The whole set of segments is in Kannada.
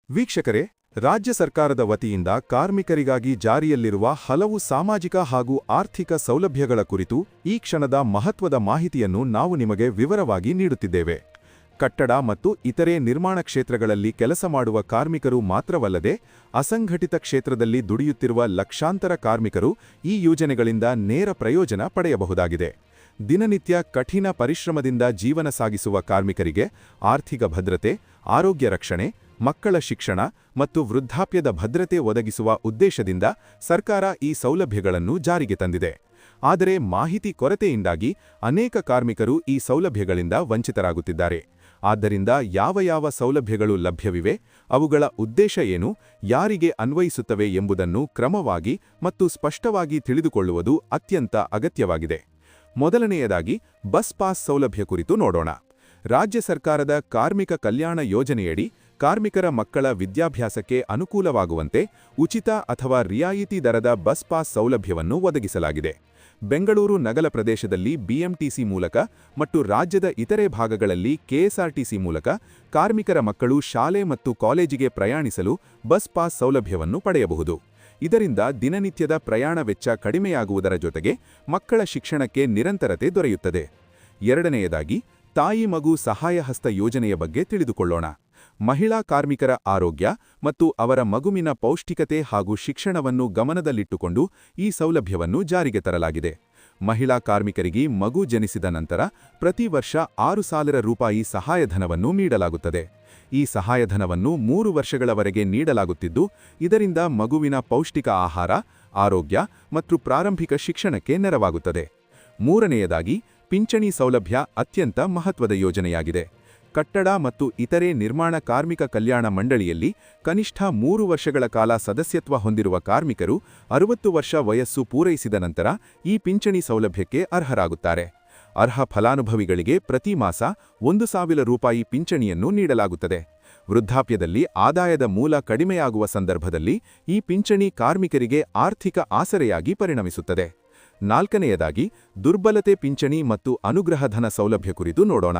ವೀಕ್ಷಕರೇ, ರಾಜ್ಯ ಸರ್ಕಾರದ ವತಿಯಿಂದ ಕಾರ್ಮಿಕರಿಗಾಗಿ ಜಾರಿಯಲ್ಲಿರುವ ಹಲವು ಸಾಮಾಜಿಕ ಹಾಗೂ ಆರ್ಥಿಕ ಸೌಲಭ್ಯಗಳ ಕುರಿತು ಈ ಕ್ಷಣದ ಮಹತ್ವದ ಮಾಹಿತಿಯನ್ನು ನಾವು ನಿಮಗೆ ವಿವರವಾಗಿ ನೀಡುತ್ತಿದ್ದೇವೆ. ಕಟ್ಟಡ ಮತ್ತು ಇತರೆ ನಿರ್ಮಾಣ ಕ್ಷೇತ್ರಗಳಲ್ಲಿ ಕೆಲಸ ಮಾಡುವ ಕಾರ್ಮಿಕರು ಮಾತ್ರವಲ್ಲದೆ, ಅಸಂಘಟಿತ ಕ್ಷೇತ್ರದಲ್ಲಿ ದುಡಿಯುತ್ತಿರುವ ಲಕ್ಷಾಂತರ ಕಾರ್ಮಿಕರು ಈ ಯೋಜನೆಗಳಿಂದ ನೇರ ಪ್ರಯೋಜನ ಪಡೆಯಬಹುದಾಗಿದೆ. ದಿನನಿತ್ಯ ಕಠಿಣ ಪರಿಶ್ರಮದಿಂದ ಜೀವನ ಸಾಗಿಸುವ ಕಾರ್ಮಿಕರಿಗೆ ಆರ್ಥಿಕ ಭದ್ರತೆ, ಆರೋಗ್ಯ ರಕ್ಷಣೆ, ಮಕ್ಕಳ ಶಿಕ್ಷಣ ಮತ್ತು ವೃದ್ಧಾಪ್ಯದ ಭದ್ರತೆ ಒದಗಿಸುವ ಉದ್ದೇಶದಿಂದ ಸರ್ಕಾರ ಈ ಸೌಲಭ್ಯಗಳನ್ನು ಜಾರಿಗೆ ತಂದಿದೆ. ಆದರೆ ಮಾಹಿತಿ ಕೊರತೆಯಿಂದಾಗಿ ಅನೇಕ ಕಾರ್ಮಿಕರು ಈ ಸೌಲಭ್ಯಗಳಿಂದ ವಂಚಿತರಾಗುತ್ತಿದ್ದಾರೆ. ಆದ್ದರಿಂದ ಯಾವ ಸೌಲಭ್ಯಗಳು ಲಭ್ಯವಿವೆ, ಅವುಗಳ ಉದ್ದೇಶ ಏನು, ಯಾರಿಗೆ ಅನ್ವಯಿಸುತ್ತವೆ ಎಂಬುದನ್ನು ಕ್ರಮವಾಗಿ ಮತ್ತು ಸ್ಪಷ್ಟವಾಗಿ ತಿಳಿದುಕೊಳ್ಳುವುದು ಅತ್ಯಂತ ಅಗತ್ಯವಾಗಿದೆ. ಮೊದಲನೆಯದಾಗಿ ಬಸ್ ಪಾಸ್ ಸೌಲಭ್ಯ ಕುರಿತು ನೋಡೋಣ. ರಾಜ್ಯ ಸರ್ಕಾರದ ಕಾರ್ಮಿಕ ಕಲ್ಯಾಣ ಯೋಜನೆಯಡಿ ಕಾರ್ಮಿಕರ ಮಕ್ಕಳ ವಿದ್ಯಾಭ್ಯಾಸಕ್ಕೆ ಅನುಕೂಲವಾಗುವಂತೆ ಉಚಿತ ಅಥವಾ ರಿಯಾಯಿತಿ ದರದ ಬಸ್ ಪಾಸ್ ಸೌಲಭ್ಯವನ್ನು ಒದಗಿಸಲಾಗಿದೆ. ಬೆಂಗಳೂರು ನಗರ ಪ್ರದೇಶದಲ್ಲಿ ಬಿಎಂಟಿಸಿ ಮೂಲಕ ಮತ್ತು ರಾಜ್ಯದ ಇತರೆ ಭಾಗಗಳಲ್ಲಿ ಕೆಎಸ್ಆರ್ಟಿಸಿ ಮೂಲಕ ಕಾರ್ಮಿಕರ ಮಕ್ಕಳು ಶಾಲೆ ಮತ್ತು ಕಾಲೇಜಿಗೆ ಪ್ರಯಾಣಿಸಲು ಬಸ್ ಪಾಸ್ ಸೌಲಭ್ಯವನ್ನು ಪಡೆಯಬಹುದು. ಇದರಿಂದ ದಿನನಿತ್ಯದ ಪ್ರಯಾಣ ವೆಚ್ಚ ಕಡಿಮೆಯಾಗುವುದರ ಜೊತೆಗೆ ಮಕ್ಕಳ ಶಿಕ್ಷಣಕ್ಕೆ ನಿರಂತರತೆ ದೊರೆಯುತ್ತದೆ. ಎರಡನೆಯದಾಗಿ ತಾಯಿ ಮಗು ಸಹಾಯಹಸ್ತ ಯೋಜನೆಯ ಬಗ್ಗೆ ತಿಳಿದುಕೊಳ್ಳೋಣ. ಮಹಿಳಾ ಕಾರ್ಮಿಕರ ಆರೋಗ್ಯ ಮತ್ತು ಅವರ ಮಗುವಿನ ಪೌಷ್ಟಿಕತೆ ಹಾಗೂ ಶಿಕ್ಷಣವನ್ನು ಗಮನದಲ್ಲಿಟ್ಟುಕೊಂಡು ಈ ಸೌಲಭ್ಯವನ್ನು ಜಾರಿಗೆ ತರಲಾಗಿದೆ. ಮಹಿಳಾ ಕಾರ್ಮಿಕರಿಗೆ ಮಗು ಜನಿಸಿದ ನಂತರ ಪ್ರತಿ ವರ್ಷ 6,000 ರೂಪಾಯಿ ಸಹಾಯಧನವನ್ನು ನೀಡಲಾಗುತ್ತದೆ. ಈ ಸಹಾಯಧನವನ್ನು 3 ವರ್ಷಗಳವರೆಗೆ ನೀಡಲಾಗುತ್ತಿದ್ದು, ಇದರಿಂದ ಮಗುವಿನ ಪೌಷ್ಟಿಕ ಆಹಾರ, ಆರೋಗ್ಯ ಮತ್ತು ಪ್ರಾರಂಭಿಕ ಶಿಕ್ಷಣಕ್ಕೆ ನೆರವಾಗುತ್ತದೆ. ಮೂರನೆಯದಾಗಿ ಪಿಂಚಣಿ ಸೌಲಭ್ಯ ಅತ್ಯಂತ ಮಹತ್ವದ ಯೋಜನೆಯಾಗಿದೆ. ಕಟ್ಟಡ ಮತ್ತು ಇತರೆ ನಿರ್ಮಾಣ ಕಾರ್ಮಿಕ ಕಲ್ಯಾಣ ಮಂಡಳಿಯಲ್ಲಿ ಕನಿಷ್ಠ 3 ವರ್ಷಗಳ ಕಾಲ ಸದಸ್ಯತ್ವ ಹೊಂದಿರುವ ಕಾರ್ಮಿಕರು 60 ವರ್ಷ ವಯಸ್ಸು ಪೂರೈಸಿದ ನಂತರ ಈ ಪಿಂಚಣಿ ಸೌಲಭ್ಯಕ್ಕೆ ಅರ್ಹರಾಗುತ್ತಾರೆ. ಅರ್ಹ ಫಲಾನುಭವಿಗಳಿಗೆ ಪ್ರತಿ ಮಾಸ 1,000 ರೂಪಾಯಿ ಪಿಂಚಣಿಯನ್ನು ನೀಡಲಾಗುತ್ತದೆ. ವೃದ್ಧಾಪ್ಯದಲ್ಲಿ ಆದಾಯದ ಮೂಲ ಕಡಿಮೆಯಾಗುವ ಸಂದರ್ಭದಲ್ಲಿ ಈ ಪಿಂಚಣಿ ಕಾರ್ಮಿಕರಿಗೆ ಆರ್ಥಿಕ ಆಸರೆಯಾಗಿ ಪರಿಣಮಿಸುತ್ತದೆ. ನಾಲ್ಕನೆಯದಾಗಿ ದುರ್ಬಲತೆ ಪಿಂಚಣಿ ಮತ್ತು ಅನುಗ್ರಹಧನ ಸೌಲಭ್ಯ ಕುರಿತು ನೋಡೋಣ.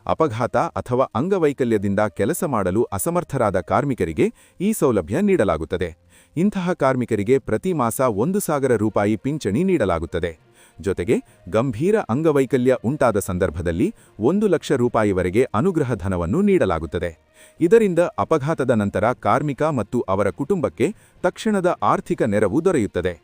ಅಪಘಾತ ಅಥವಾ ಅಂಗವೈಕಲ್ಯದಿಂದ ಕೆಲಸ ಮಾಡಲು ಅಸಮರ್ಥರಾದ ಕಾರ್ಮಿಕರಿಗೆ ಈ ಸೌಲಭ್ಯ ನೀಡಲಾಗುತ್ತದೆ. ಇಂತಹ ಕಾರ್ಮಿಕರಿಗೆ ಪ್ರತಿ ಮಾಸ 1,000 ರೂಪಾಯಿ ಪಿಂಚಣಿ ನೀಡಲಾಗುತ್ತದೆ. ಜೊತೆಗೆ ಗಂಭೀರ ಅಂಗವೈಕಲ್ಯ ಉಂಟಾದ ಸಂದರ್ಭದಲ್ಲಿ 1,00,000 ರೂಪಾಯಿವರೆಗೆ ಅನುಗ್ರಹಧನವನ್ನು ನೀಡಲಾಗುತ್ತದೆ. ಇದರಿಂದ ಅಪಘಾತದ ನಂತರ ಕಾರ್ಮಿಕ ಮತ್ತು ಅವರ ಕುಟುಂಬಕ್ಕೆ ತಕ್ಷಣದ ಆರ್ಥಿಕ ನೆರವು ದೊರೆಯುತ್ತದೆ.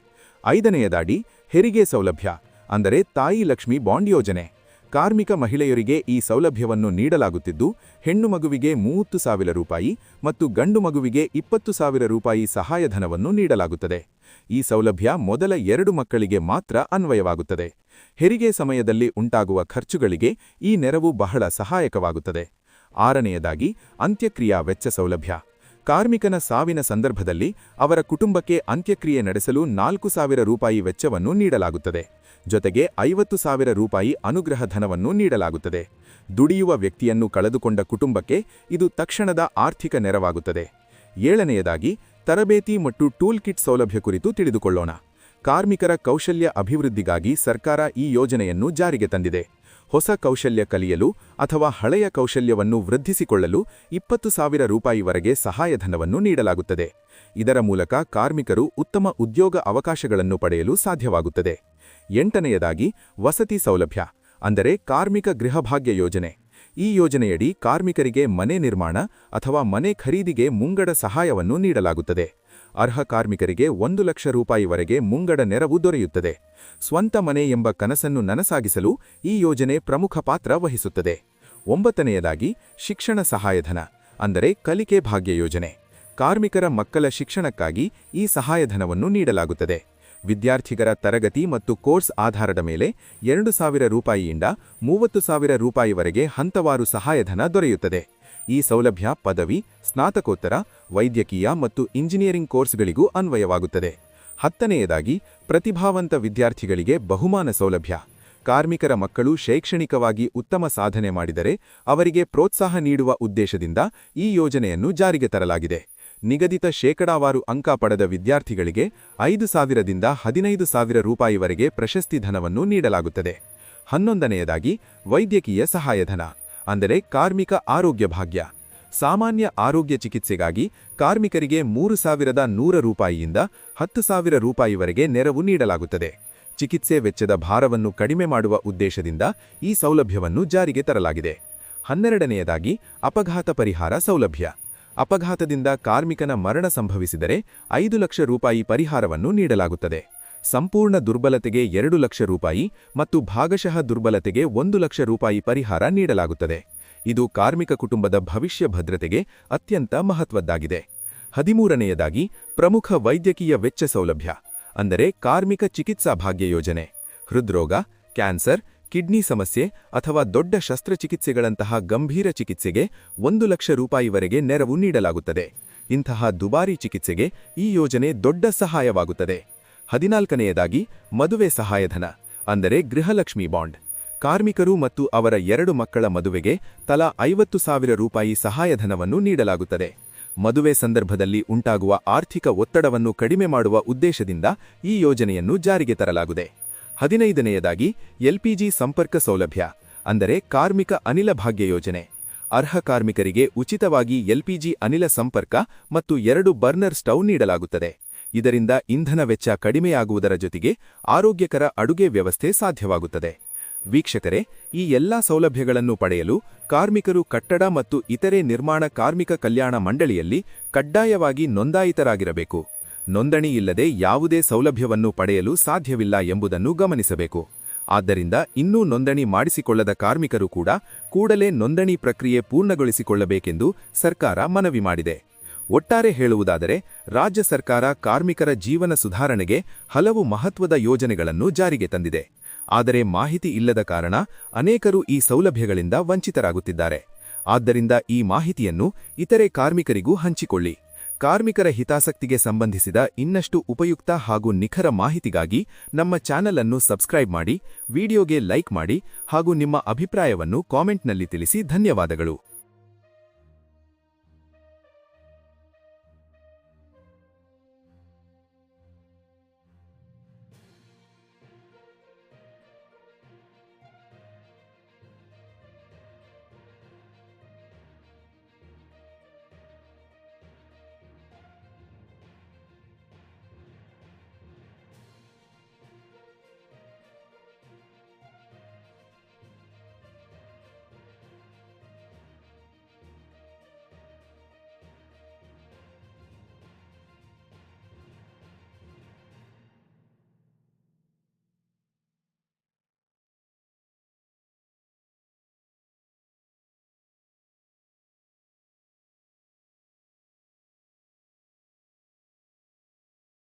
ಐದನೆಯದಾಗಿ ಹೆರಿಗೆ ಸೌಲಭ್ಯ, ಅಂದರೆ ತಾಯಿ ಲಕ್ಷ್ಮಿ ಬಾಂಡ್ ಯೋಜನೆ. ಕಾರ್ಮಿಕ ಮಹಿಳೆಯರಿಗೆ ಈ ಸೌಲಭ್ಯವನ್ನು ನೀಡಲಾಗುತ್ತಿದ್ದು, ಹೆಣ್ಣು ಮಗುವಿಗೆ 30,000 ರೂಪಾಯಿ ಮತ್ತು ಗಂಡು ಮಗುವಿಗೆ 20,000 ರೂಪಾಯಿ ಸಹಾಯಧನವನ್ನು ನೀಡಲಾಗುತ್ತದೆ. ಈ ಸೌಲಭ್ಯ ಮೊದಲ 2 ಮಕ್ಕಳಿಗೆ ಮಾತ್ರ ಅನ್ವಯವಾಗುತ್ತದೆ. ಹೆರಿಗೆ ಸಮಯದಲ್ಲಿ ಉಂಟಾಗುವ ಖರ್ಚುಗಳಿಗೆ ಈ ನೆರವು ಬಹಳ ಸಹಾಯಕವಾಗುತ್ತದೆ. ಆರನೆಯದಾಗಿ ಅಂತ್ಯಕ್ರಿಯಾ ವೆಚ್ಚ ಸೌಲಭ್ಯ. ಕಾರ್ಮಿಕನ ಸಾವಿನ ಸಂದರ್ಭದಲ್ಲಿ ಅವರ ಕುಟುಂಬಕ್ಕೆ ಅಂತ್ಯಕ್ರಿಯೆ ನಡೆಸಲು 4,000 ರೂಪಾಯಿ ವೆಚ್ಚವನ್ನು ನೀಡಲಾಗುತ್ತದೆ. ಜೊತೆಗೆ 50,000 ರೂಪಾಯಿ ಅನುಗ್ರಹ ಧನವನ್ನು ನೀಡಲಾಗುತ್ತದೆ. ದುಡಿಯುವ ವ್ಯಕ್ತಿಯನ್ನು ಕಳೆದುಕೊಂಡ ಕುಟುಂಬಕ್ಕೆ ಇದು ತಕ್ಷಣದ ಆರ್ಥಿಕ ನೆರವಾಗುತ್ತದೆ. ಏಳನೆಯದಾಗಿ ತರಬೇತಿ ಮತ್ತು ಟೂಲ್ ಕಿಟ್ ಸೌಲಭ್ಯ ಕುರಿತು ತಿಳಿದುಕೊಳ್ಳೋಣ. ಕಾರ್ಮಿಕರ ಕೌಶಲ್ಯ ಅಭಿವೃದ್ಧಿಗಾಗಿ ಸರ್ಕಾರ ಈ ಯೋಜನೆಯನ್ನು ಜಾರಿಗೆ ತಂದಿದೆ. ಹೊಸ ಕೌಶಲ್ಯ ಕಲಿಯಲು ಅಥವಾ ಹಳೆಯ ಕೌಶಲ್ಯವನ್ನು ವೃದ್ಧಿಸಿಕೊಳ್ಳಲು 20,000 ರೂಪಾಯಿವರೆಗೆ ಸಹಾಯಧನವನ್ನು ನೀಡಲಾಗುತ್ತದೆ. ಇದರ ಮೂಲಕ ಕಾರ್ಮಿಕರು ಉತ್ತಮ ಉದ್ಯೋಗ ಅವಕಾಶಗಳನ್ನು ಪಡೆಯಲು ಸಾಧ್ಯವಾಗುತ್ತದೆ. ಎಂಟನೆಯದಾಗಿ ವಸತಿ ಸೌಲಭ್ಯ, ಅಂದರೆ ಕಾರ್ಮಿಕ ಗೃಹಭಾಗ್ಯ ಯೋಜನೆ. ಈ ಯೋಜನೆಯಡಿ ಕಾರ್ಮಿಕರಿಗೆ ಮನೆ ನಿರ್ಮಾಣ ಅಥವಾ ಮನೆ ಖರೀದಿಗೆ ಮುಂಗಡ ಸಹಾಯವನ್ನು ನೀಡಲಾಗುತ್ತದೆ. ಅರ್ಹ ಕಾರ್ಮಿಕರಿಗೆ 1,00,000 ರೂಪಾಯಿವರೆಗೆ ಮುಂಗಡ ನೆರವು ದೊರೆಯುತ್ತದೆ. ಸ್ವಂತ ಮನೆ ಎಂಬ ಕನಸನ್ನು ನನಸಾಗಿಸಲು ಈ ಯೋಜನೆ ಪ್ರಮುಖ ಪಾತ್ರ ವಹಿಸುತ್ತದೆ. ಒಂಬತ್ತನೆಯದಾಗಿ ಶಿಕ್ಷಣ ಸಹಾಯಧನ, ಅಂದರೆ ಕಲಿಕೆ ಭಾಗ್ಯ ಯೋಜನೆ. ಕಾರ್ಮಿಕರ ಮಕ್ಕಳ ಶಿಕ್ಷಣಕ್ಕಾಗಿ ಈ ಸಹಾಯಧನವನ್ನು ನೀಡಲಾಗುತ್ತದೆ. ವಿದ್ಯಾರ್ಥಿಗರ ತರಗತಿ ಮತ್ತು ಕೋರ್ಸ್ ಆಧಾರದ ಮೇಲೆ 2,000 ರೂಪಾಯಿಯಿಂದ 30,000 ರೂಪಾಯಿವರೆಗೆ ಹಂತವಾರು ಸಹಾಯಧನ ದೊರೆಯುತ್ತದೆ. ಈ ಸೌಲಭ್ಯ ಪದವಿ, ಸ್ನಾತಕೋತ್ತರ, ವೈದ್ಯಕೀಯ ಮತ್ತು ಇಂಜಿನಿಯರಿಂಗ್ ಕೋರ್ಸ್ಗಳಿಗೂ ಅನ್ವಯವಾಗುತ್ತದೆ. ಹತ್ತನೆಯದಾಗಿ ಪ್ರತಿಭಾವಂತ ವಿದ್ಯಾರ್ಥಿಗಳಿಗೆ ಬಹುಮಾನ ಸೌಲಭ್ಯ. ಕಾರ್ಮಿಕರ ಮಕ್ಕಳು ಶೈಕ್ಷಣಿಕವಾಗಿ ಉತ್ತಮ ಸಾಧನೆ ಮಾಡಿದರೆ ಅವರಿಗೆ ಪ್ರೋತ್ಸಾಹ ನೀಡುವ ಉದ್ದೇಶದಿಂದ ಈ ಯೋಜನೆಯನ್ನು ಜಾರಿಗೆ ತರಲಾಗಿದೆ. ನಿಗದಿತ ಶೇಕಡಾವಾರು ಅಂಕ ಪಡೆದ ವಿದ್ಯಾರ್ಥಿಗಳಿಗೆ 5,000ದಿಂದ 15,000 ರೂಪಾಯಿವರೆಗೆ ಪ್ರಶಸ್ತಿ ಧನವನ್ನು ನೀಡಲಾಗುತ್ತದೆ. 11ನೆಯದಾಗಿ ವೈದ್ಯಕೀಯ ಸಹಾಯಧನ, ಅಂದರೆ ಕಾರ್ಮಿಕ ಆರೋಗ್ಯ ಭಾಗ್ಯ. ಸಾಮಾನ್ಯ ಆರೋಗ್ಯ ಚಿಕಿತ್ಸೆಗಾಗಿ ಕಾರ್ಮಿಕರಿಗೆ 3,100 ರೂಪಾಯಿಯಿಂದ 10,000 ರೂಪಾಯಿವರೆಗೆ ನೆರವು ನೀಡಲಾಗುತ್ತದೆ. ಚಿಕಿತ್ಸೆ ವೆಚ್ಚದ ಭಾರವನ್ನು ಕಡಿಮೆ ಮಾಡುವ ಉದ್ದೇಶದಿಂದ ಈ ಸೌಲಭ್ಯವನ್ನು ಜಾರಿಗೆ ತರಲಾಗಿದೆ. 12ನೇದಾಗಿ ಅಪಘಾತ ಪರಿಹಾರ ಸೌಲಭ್ಯ. ಅಪಘಾತದಿಂದ ಕಾರ್ಮಿಕನ ಮರಣ ಸಂಭವಿಸಿದರೆ 5 ಲಕ್ಷ ರೂಪಾಯಿ ಪರಿಹಾರವನ್ನು ನೀಡಲಾಗುತ್ತದೆ. ಸಂಪೂರ್ಣ ದುರ್ಬಲತೆಗೆ 2 ಲಕ್ಷ ರೂಪಾಯಿ ಮತ್ತು ಭಾಗಶಃ ದುರ್ಬಲತೆಗೆ 1 ಲಕ್ಷ ರೂಪಾಯಿ ಪರಿಹಾರ ನೀಡಲಾಗುತ್ತದೆ. ಇದು ಕಾರ್ಮಿಕ ಕುಟುಂಬದ ಭವಿಷ್ಯ ಭದ್ರತೆಗೆ ಅತ್ಯಂತ ಮಹತ್ವದ್ದಾಗಿದೆ. 13ನೇದಾಗಿ ಪ್ರಮುಖ ವೈದ್ಯಕೀಯ ವೆಚ್ಚ ಸೌಲಭ್ಯ, ಅಂದರೆ ಕಾರ್ಮಿಕ ಚಿಕಿತ್ಸಾ ಭಾಗ್ಯ ಯೋಜನೆ. ಹೃದ್ರೋಗ, ಕ್ಯಾನ್ಸರ್, ಕಿಡ್ನಿ ಸಮಸ್ಯೆ ಅಥವಾ ದೊಡ್ಡ ಶಸ್ತ್ರಚಿಕಿತ್ಸೆಗಳಂತಹ ಗಂಭೀರ ಚಿಕಿತ್ಸೆಗೆ 1 ಲಕ್ಷ ರೂಪಾಯಿವರೆಗೆ ನೆರವು ನೀಡಲಾಗುತ್ತದೆ. ಇಂತಹ ದುಬಾರಿ ಚಿಕಿತ್ಸೆಗೆ ಈ ಯೋಜನೆ ದೊಡ್ಡ ಸಹಾಯವಾಗುತ್ತದೆ. 14ನೇದಾಗಿ ಮದುವೆ ಸಹಾಯಧನ, ಅಂದರೆ ಗೃಹಲಕ್ಷ್ಮಿ ಬಾಂಡ್. ಕಾರ್ಮಿಕರು ಮತ್ತು ಅವರ 2 ಮಕ್ಕಳ ಮದುವೆಗೆ ತಲಾ 50,000 ರೂಪಾಯಿ ಸಹಾಯಧನವನ್ನು ನೀಡಲಾಗುತ್ತದೆ. ಮದುವೆ ಸಂದರ್ಭದಲ್ಲಿ ಉಂಟಾಗುವ ಆರ್ಥಿಕ ಒತ್ತಡವನ್ನು ಕಡಿಮೆ ಮಾಡುವ ಉದ್ದೇಶದಿಂದ ಈ ಯೋಜನೆಯನ್ನು ಜಾರಿಗೆ ತರಲಾಗಿದೆ. 15ನೇದಾಗಿ ಎಲ್ಪಿಜಿ ಸಂಪರ್ಕ ಸೌಲಭ್ಯ, ಅಂದರೆ ಕಾರ್ಮಿಕ ಅನಿಲ ಭಾಗ್ಯ ಯೋಜನೆ. ಅರ್ಹ ಕಾರ್ಮಿಕರಿಗೆ ಉಚಿತವಾಗಿ ಎಲ್ಪಿಜಿ ಅನಿಲ ಸಂಪರ್ಕ ಮತ್ತು 2 ಬರ್ನರ್ ಸ್ಟವ್ ನೀಡಲಾಗುತ್ತದೆ. ಇದರಿಂದ ಇಂಧನ ವೆಚ್ಚ ಕಡಿಮೆಯಾಗುವುದರ ಜೊತೆಗೆ ಆರೋಗ್ಯಕರ ಅಡುಗೆ ವ್ಯವಸ್ಥೆ ಸಾಧ್ಯವಾಗುತ್ತದೆ. ವೀಕ್ಷಕರೇ, ಈ ಎಲ್ಲಾ ಸೌಲಭ್ಯಗಳನ್ನು ಪಡೆಯಲು ಕಾರ್ಮಿಕರು ಕಟ್ಟಡ ಮತ್ತು ಇತರೆ ನಿರ್ಮಾಣ ಕಾರ್ಮಿಕ ಕಲ್ಯಾಣ ಮಂಡಳಿಯಲ್ಲಿ ಕಡ್ಡಾಯವಾಗಿ ನೋಂದಾಯಿತರಾಗಿರಬೇಕು. ನೋಂದಣಿ ಇಲ್ಲದೆ ಯಾವುದೇ ಸೌಲಭ್ಯವನ್ನು ಪಡೆಯಲು ಸಾಧ್ಯವಿಲ್ಲ ಎಂಬುದನ್ನು ಗಮನಿಸಬೇಕು. ಆದ್ದರಿಂದ ಇನ್ನೂ ನೋಂದಣಿ ಮಾಡಿಸಿಕೊಳ್ಳದ ಕಾರ್ಮಿಕರು ಕೂಡ ಕೂಡಲೇ ನೋಂದಣಿ ಪ್ರಕ್ರಿಯೆ ಪೂರ್ಣಗೊಳಿಸಿಕೊಳ್ಳಬೇಕೆಂದು ಸರ್ಕಾರ ಮನವಿ ಮಾಡಿದೆ. ಒಟ್ಟಾರೆ ಹೇಳುವುದಾದರೆ, ರಾಜ್ಯ ಸರ್ಕಾರ ಕಾರ್ಮಿಕರ ಜೀವನ ಸುಧಾರಣೆಗೆ ಹಲವು ಮಹತ್ವದ ಯೋಜನೆಗಳನ್ನು ಜಾರಿಗೆ ತಂದಿದೆ. ಆದರೆ ಮಾಹಿತಿ ಇಲ್ಲದ ಕಾರಣ ಅನೇಕರು ಈ ಸೌಲಭ್ಯಗಳಿಂದ ವಂಚಿತರಾಗುತ್ತಿದ್ದಾರೆ. ಆದ್ದರಿಂದ ಈ ಮಾಹಿತಿಯನ್ನು ಇತರೆ ಕಾರ್ಮಿಕರಿಗೂ ಹಂಚಿಕೊಳ್ಳಿ. ಕಾರ್ಮಿಕರ ಹಿತಾಸಕ್ತಿಗೆ ಸಂಬಂಧಿಸಿದ ಇನ್ನಷ್ಟು ಉಪಯುಕ್ತ ಹಾಗೂ ನಿಖರ ಮಾಹಿತಿಗಾಗಿ ನಮ್ಮ ಚಾನೆಲ್ ಅನ್ನು ಸಬ್ಸ್ಕ್ರೈಬ್ ಮಾಡಿ, ವಿಡಿಯೋಗೆ ಲೈಕ್ ಮಾಡಿ ಹಾಗೂ ನಿಮ್ಮ ಅಭಿಪ್ರಾಯವನ್ನು ಕಾಮೆಂಟ್ನಲ್ಲಿ ತಿಳಿಸಿ. ಧನ್ಯವಾದಗಳು.